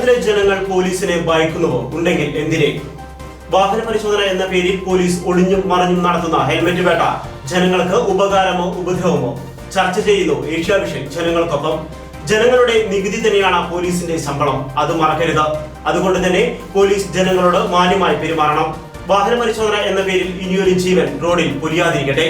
കേരളത്തിലെ ജനങ്ങൾ പോലീസിനെ ഭയക്കുന്നുവോ? ഉണ്ടെങ്കിൽ എന്തിനെ? വാഹന പരിശോധന എന്ന പേരിൽ പോലീസ് ഒളിഞ്ഞും മറഞ്ഞും നടത്തുന്ന ഹെൽമെറ്റ് വേട്ട ജനങ്ങൾക്ക് ഉപകാരമോ ഉപദ്രവമോ? ചർച്ച ചെയ്യുന്നു ഏഷ്യാവിഷൻ ജനങ്ങൾക്കൊപ്പം. ജനങ്ങളുടെ നികുതി തന്നെയാണ് പോലീസിന്റെ ശമ്പളം, അത് മറക്കരുത്. അതുകൊണ്ട് തന്നെ പോലീസ് ജനങ്ങളോട് മാന്യമായി പെരുമാറണം. വാഹന പരിശോധന എന്ന പേരിൽ ഇനിയൊരു ജീവൻ റോഡിൽ പൊലിയാതിരിക്കട്ടെ.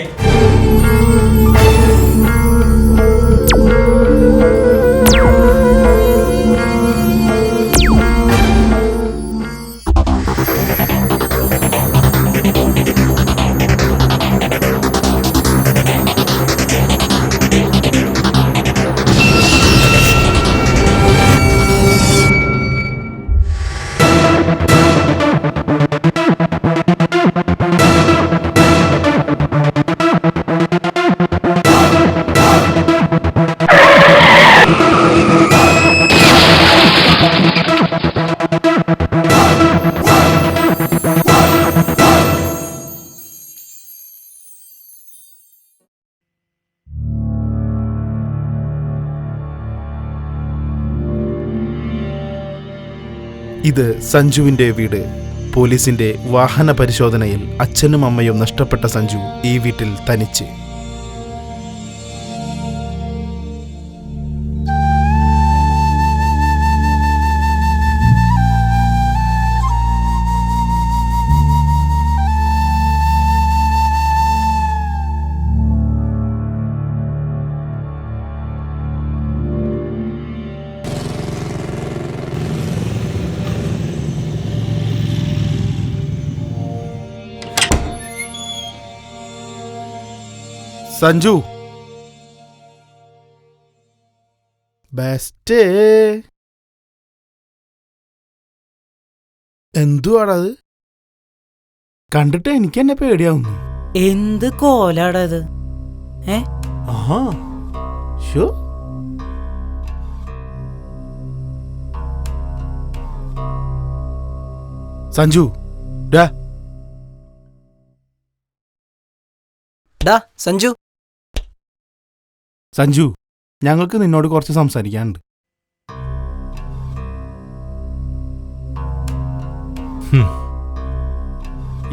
ഇത് സഞ്ജുവിന്റെ വീട്. പോലീസിന്റെ വാഹന പരിശോധനയിൽ അച്ഛനും അമ്മയും നഷ്ടപ്പെട്ട സഞ്ജു ഈ വീട്ടിൽ തനിച്ച്. സഞ്ജു, ബെസ്റ്റ്. എന്തുവാടത്? കണ്ടിട്ട് എനിക്ക് എന്നെ പേടിയാവുന്നു. എന്ത് കോലാടത്? സഞ്ജു, സഞ്ജു സഞ്ജു, ഞങ്ങൾക്ക് നിന്നോട് കുറച്ച് സംസാരിക്കാനുണ്ട്.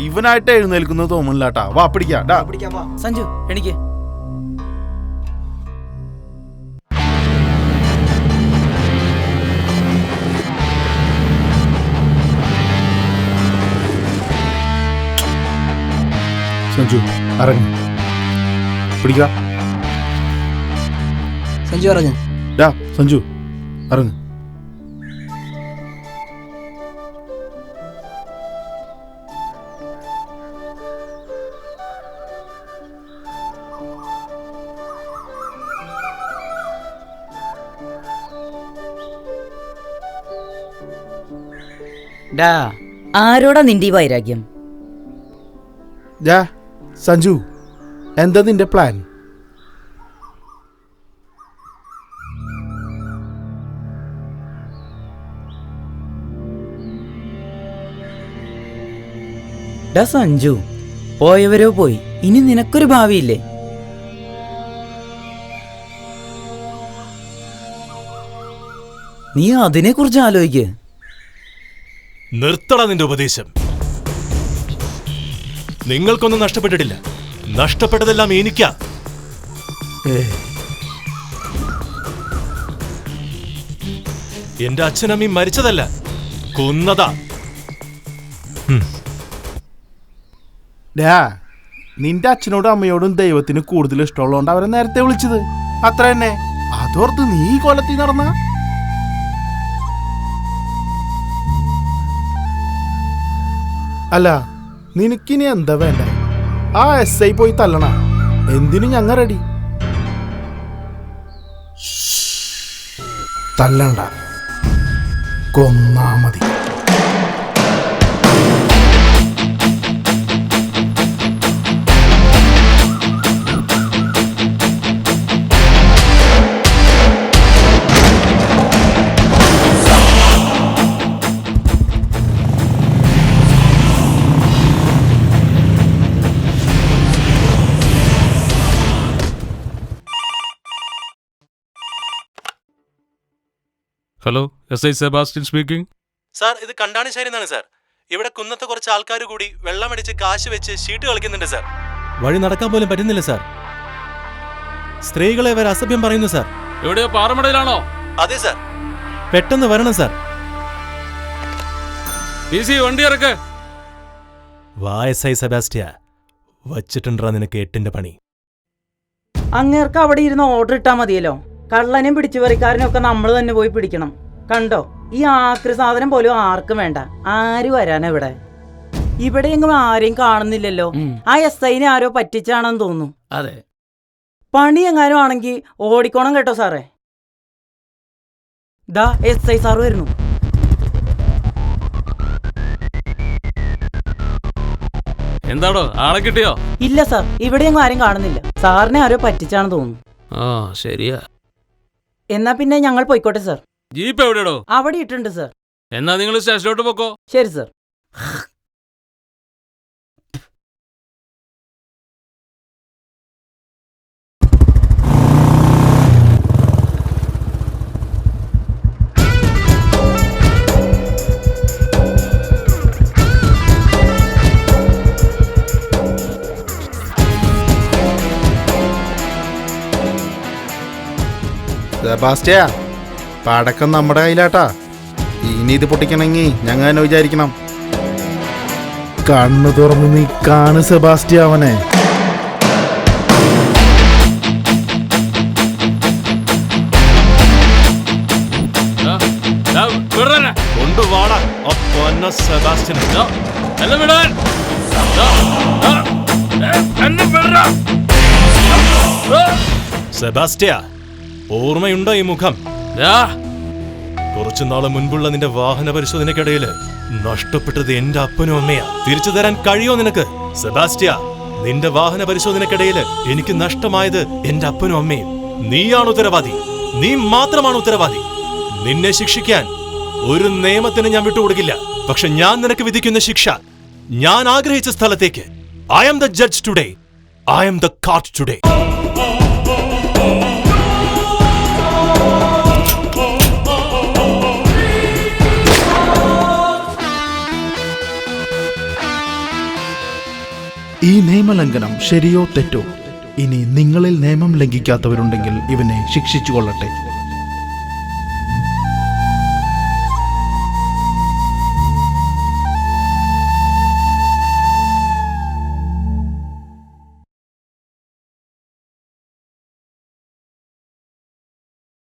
ഇവനായിട്ട് എഴുന്നേൽക്കുന്നത് തോന്നില്ലാട്ടാ. വാ പിടിക്കാം. സഞ്ജു എനിക്ക് സഞ്ജു ഇറങ്ങി പിടിക്ക. സഞ്ജു ഇറങ്ങ്. സഞ്ജു ഇറങ്ങ്. ആരോടാ നിന്റെ ഈ വൈരാഗ്യം? സഞ്ജു, എന്താ നിന്റെ പ്ലാൻ? സഞ്ജു, പോയവരോ പോയി, ഇനി നിനക്കൊരു ഭാവിയില്ലേ? നീ അതിനെ കുറിച്ച് ആലോചിക്ക്. നിർത്തട നിന്റെ ഉപദേശം. നിങ്ങൾക്കൊന്നും നഷ്ടപ്പെട്ടിട്ടില്ല. നഷ്ടപ്പെട്ടതെല്ലാം എനിക്കാ. എന്റെ അച്ഛനമ്മയും മരിച്ചതല്ല, കൊന്നതാ. നിന്റെ അച്ഛനോടും അമ്മയോടും ദൈവത്തിന് കൂടുതൽ ഇഷ്ടമുള്ളതുകൊണ്ട് അവരെ നേരത്തെ വിളിച്ചത്, അത്ര തന്നെ. അതോർത്ത് നീ കൊലത്തിൽ നടന്ന? അല്ല, നിനക്കിനി എന്താ വേണ്ട? ആ SI പോയി തല്ലണ. എന്തിനും ഞങ്ങ റെഡി. തല്ലണ്ട, കൊന്നാ മതി. Hello SI Sebastian speaking. Sir, ഇത് കണ്ടാണിശ്ശേരി എന്നാണ് സാർ. ഇവിടെ കുന്നത്ത് കുറച്ച് ആൾക്കാർ കൂടി വെള്ളമടിച്ച് കാശ് വെച്ച് ഷീട്ട് കളിക്കുന്നുണ്ട് സാർ. വഴി നടക്കാൻ പോലും പറ്റുന്നില്ല സാർ. സ്ത്രീകളെ വരെ അസഭ്യം പറയുന്നു സാർ. എവിടെയോ പാറമടയിലാണോ? അതെ സാർ. പെട്ടെന്ന് വരണം സാർ. DC വണ്ടി ഇറക്ക്. വാ SI സെബാസ്റ്റ്യ, വച്ചിട്ടുണ്ടാ നിനക്ക് 8ന്റെ പണി. അങ്ങേർക്ക് അവിടെ ഇരുന്ന് ഓർഡർ ഇട്ടാ മതിയല്ലോ. കള്ളനെയും പിടിച്ചുപറിക്കാരനും ഒക്കെ നമ്മൾ തന്നെ പോയി പിടിക്കണം. കണ്ടോ, ഈ ആക്രി സാധനം പോലും ആർക്കും വേണ്ട. ആര് വരാനാ ഇവിടെ? ഇവിടെ എങ്ങും ആരെയും കാണുന്നില്ലല്ലോ. ആ SIനെ ആരോ പറ്റിച്ചാണെന്ന് തോന്നുന്നു. അതെ, പണി എങ്ങാനും ആണെങ്കിൽ ഓടിക്കോണം കേട്ടോ സാറേ. ദാ SI സാറ് വരുന്നു. എന്താടോ ആളെ കിട്ടിയോ? ഇല്ല സാർ, ഇവിടെ എങ്ങും ആരും കാണുന്നില്ല. സാറിനെ ആരോ പറ്റിച്ചാണെന്ന് തോന്നുന്നു. ആ ശരിയാ. എന്നാ പിന്നെ ഞങ്ങൾ പോയിക്കോട്ടെ സാർ. ജീപ്പ് എവിടെയോ? അവിടെ ഇട്ടുണ്ട് സാർ. എന്നാ നിങ്ങൾ സ്റ്റേഷനിലോട്ട് പോക്കോ. ശരി സാർ. സെബാസ്റ്റ്യ, പടക്കം നമ്മുടെ കയ്യിലാട്ടാ. ഇനി ഇത് പൊട്ടിക്കണമെങ്കിൽ ഞങ്ങൾ തന്നെ വിചാരിക്കണം. കണ്ണു തുറന്ന് നീ കാണ് സെബാസ്റ്റ്യ അവനെ. കൊണ്ടുവാടാ സെബാസ്റ്റ്യനെ. എല്ലാം വിടാൻ. സെബാസ്റ്റ്യ, ഓർമ്മയുണ്ടോ ഈ മുഖം? കുറച്ചുനാള് മുൻപുള്ള നിന്റെ വാഹന പരിശോധനയ്ക്കിടയില് നഷ്ടപ്പെട്ടത് എന്റെ അപ്പനും അമ്മയാ. തിരിച്ചു തരാൻ കഴിയോ നിനക്ക്? സെബാസ്റ്റ്യ, നിന്റെ വാഹന പരിശോധനയ്ക്കിടയില് എനിക്ക് നഷ്ടമായത് എന്റെ അപ്പനും അമ്മയും. നീയാണ് ഉത്തരവാദി. നീ മാത്രമാണ് ഉത്തരവാദി. നിന്നെ ശിക്ഷിക്കാൻ ഒരു നിയമത്തിന് ഞാൻ വിട്ടുകൊടുക്കില്ല. പക്ഷെ ഞാൻ നിനക്ക് വിധിക്കുന്ന ശിക്ഷ ഞാൻ ആഗ്രഹിച്ച സ്ഥലത്തേക്ക്. I am the judge today. I am the court today. ഈ നിയമലംഘനം ശരിയോ തെറ്റോ? ഇനി നിങ്ങളിൽ നിയമം ലംഘിക്കാത്തവരുണ്ടെങ്കിൽ ഇവനെ ശിക്ഷിച്ചു കൊള്ളട്ടെ.